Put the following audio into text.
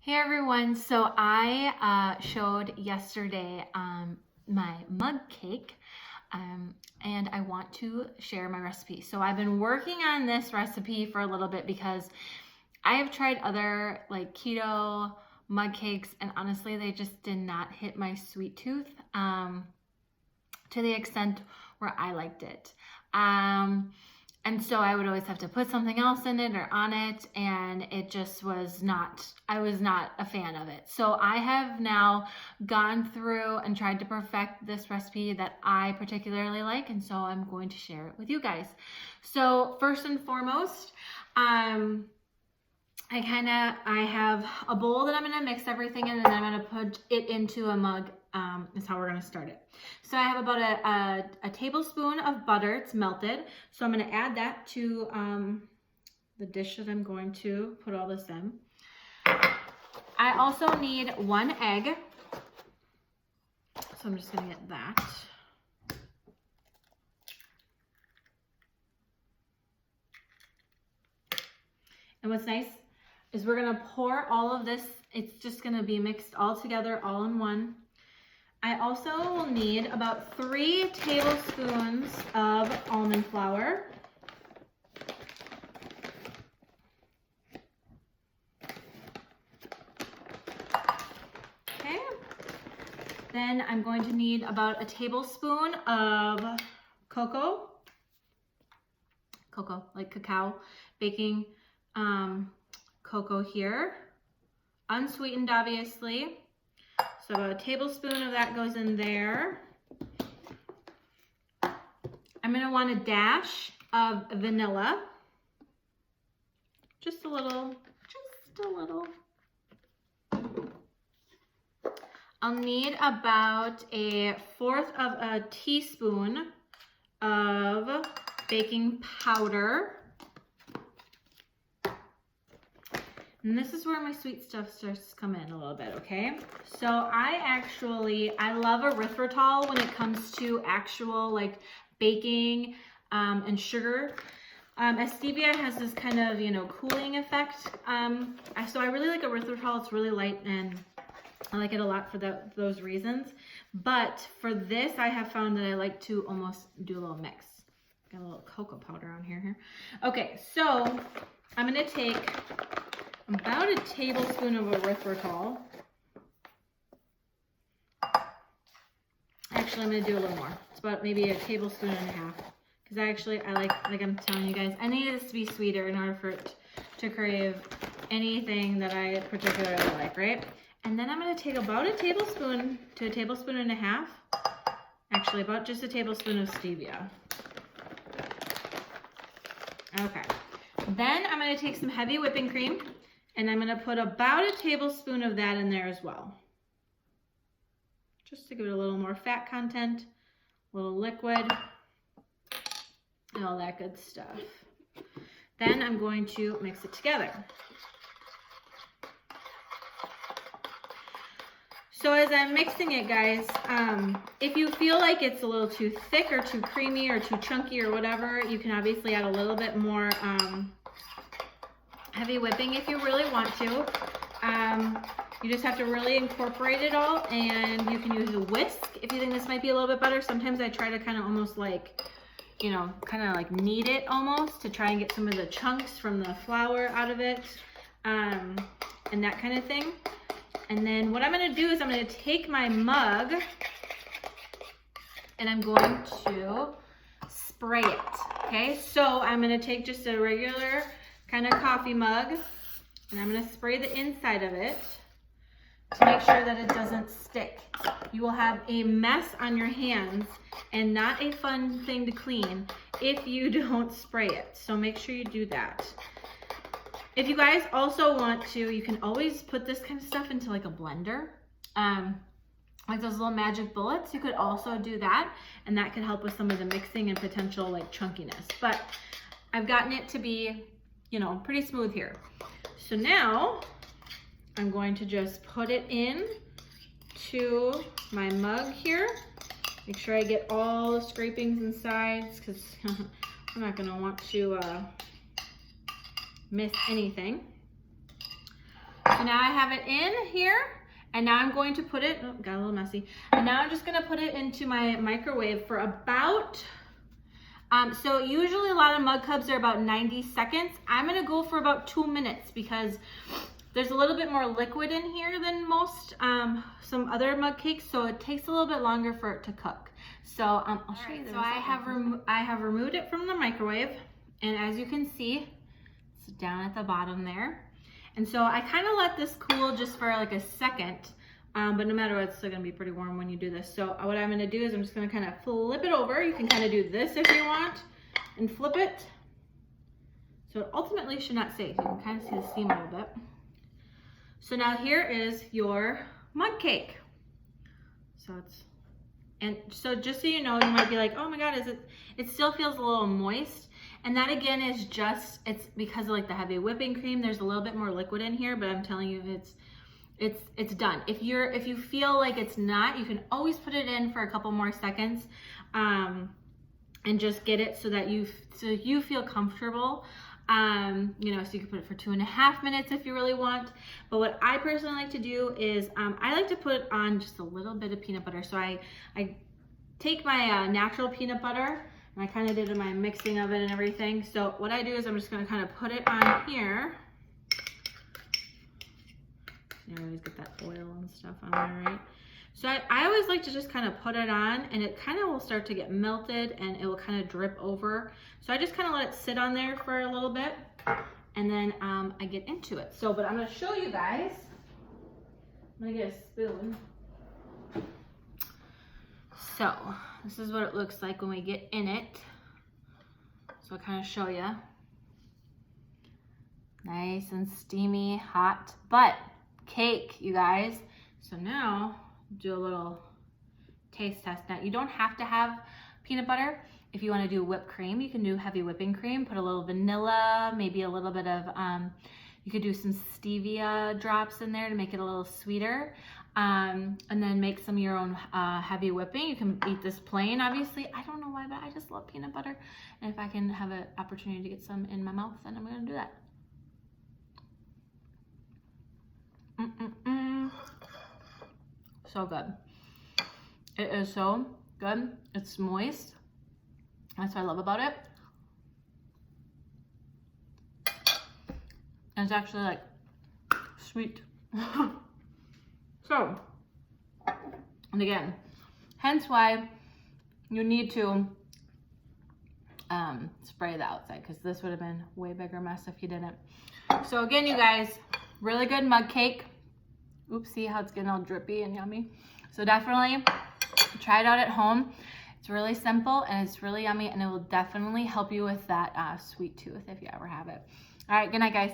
Hey everyone, so I showed yesterday my mug cake and I want to share my recipe. So I've been working on this recipe for a little bit because I have tried other like keto mug cakes and honestly they just did not hit my sweet tooth to the extent where I liked it. And so I would always have to put something else in it or on it, and it just was not, I was not a fan of it. So I have now gone through and tried to perfect this recipe that I particularly like, and so I'm going to share it with you guys. So first and foremost, I have a bowl that I'm gonna mix everything in, and then I'm gonna put it into a mug. Is how we're gonna start it. So I have about a tablespoon of butter. It's melted. So I'm gonna add that to the dish that I'm going to put all this in. I also need 1 egg. So I'm just gonna get that. And what's nice is we're gonna pour all of this. It's just gonna be mixed all together, all in one. I also will need about 3 tablespoons of almond flour. Okay. Then I'm going to need about a tablespoon of cocoa, like cacao, baking cocoa here, unsweetened obviously. So about a tablespoon of that goes in there. I'm gonna want a dash of vanilla. Just a little. I'll need about 1/4 of a teaspoon of baking powder. And this is where my sweet stuff starts to come in a little bit, okay? So I love erythritol when it comes to actual like baking and sugar. Stevia has this kind of, cooling effect. So I really like erythritol. It's really light and I like it a lot for those reasons. But for this, I have found that I like to almost do a little mix. Got a little cocoa powder on here. Okay, so I'm gonna take about a tablespoon of erythritol. Actually, I'm gonna do a little more. It's about maybe a tablespoon and a half. Because I like I'm telling you guys, I need this to be sweeter in order for it to crave anything that I particularly like, right? And then I'm gonna take about a tablespoon to a tablespoon and a half. Actually, about just a tablespoon of stevia. Okay. Then I'm gonna take some heavy whipping cream. And I'm gonna put about a tablespoon of that in there as well. Just to give it a little more fat content, a little liquid, and all that good stuff. Then I'm going to mix it together. So as I'm mixing it, guys, if you feel like it's a little too thick or too creamy or too chunky or whatever, you can obviously add a little bit more heavy whipping if you really want to. You just have to really incorporate it all, and you can use a whisk if you think this might be a little bit better. Sometimes I try to kind of almost like, kind of like knead it almost to try and get some of the chunks from the flour out of it, and that kind of thing. And then what I'm gonna do is I'm gonna take my mug and I'm going to spray it, okay? So I'm gonna take just a regular kind of coffee mug, and I'm gonna spray the inside of it to make sure that it doesn't stick. You will have a mess on your hands and not a fun thing to clean if you don't spray it. So make sure you do that. If you guys also want to, you can always put this kind of stuff into like a blender. Like those little magic bullets, you could also do that, and that could help with some of the mixing and potential like chunkiness. But I've gotten it to be pretty smooth here. So now I'm going to just put it in to my mug here. Make sure I get all the scrapings and sides because I'm not gonna want to miss anything. So now I have it in here, and now I'm going to put it, oh, got a little messy. And now I'm just gonna put it into my microwave for about, so usually a lot of mug cubs are about 90 seconds. I'm gonna go for about 2 minutes because there's a little bit more liquid in here than most, some other mug cakes, so it takes a little bit longer for it to cook. So I'll show you this. So I have removed it from the microwave, and as you can see, it's down at the bottom there. And so I kind of let this cool just for like a second, but no matter what, it's still gonna be pretty warm when you do this. So what I'm gonna do is I'm just gonna kind of flip it over. You can kind of do this if you want, and flip it. So it ultimately should not stay. So you can kind of see the seam a little bit. So now here is your mug cake. So so just so you know, you might be like, oh my God, it still feels a little moist. And that again is just, it's because of like the heavy whipping cream. There's a little bit more liquid in here, but I'm telling you, it's done. If you feel like it's not, you can always put it in for a couple more seconds, and just get it so that you feel comfortable. You know, so you can put it for 2.5 minutes if you really want. But what I personally like to do is, I like to put on just a little bit of peanut butter. So I take my natural peanut butter, and I kind of did my mixing of it and everything. So what I do is I'm just gonna kind of put it on here. You always get that oil and stuff on there, right? So I always like to just kind of put it on, and it kind of will start to get melted and it will kind of drip over. So I just kind of let it sit on there for a little bit, and then I get into it. So, but I'm gonna show you guys. I'm gonna get a spoon. So this is what it looks like when we get in it. So I'll kind of show you. Nice and steamy, hot, but cake, you guys. So now do a little taste test. Now you don't have to have peanut butter. If you want to do whipped cream, you can do heavy whipping cream, put a little vanilla, maybe a little bit of, you could do some stevia drops in there to make it a little sweeter. And then make some of your own heavy whipping. You can eat this plain, obviously. I don't know why, but I just love peanut butter. And if I can have an opportunity to get some in my mouth, then I'm gonna do that. So good. It is so good. It's moist. That's what I love about it. And it's actually like sweet. So, and again, hence why you need to spray the outside, because this would have been a way bigger mess if you didn't. So again, you guys, really good mug cake. Oops, see how it's getting all drippy and yummy. So definitely try it out at home. It's really simple and it's really yummy, and it will definitely help you with that sweet tooth if you ever have it. All right, good night, guys.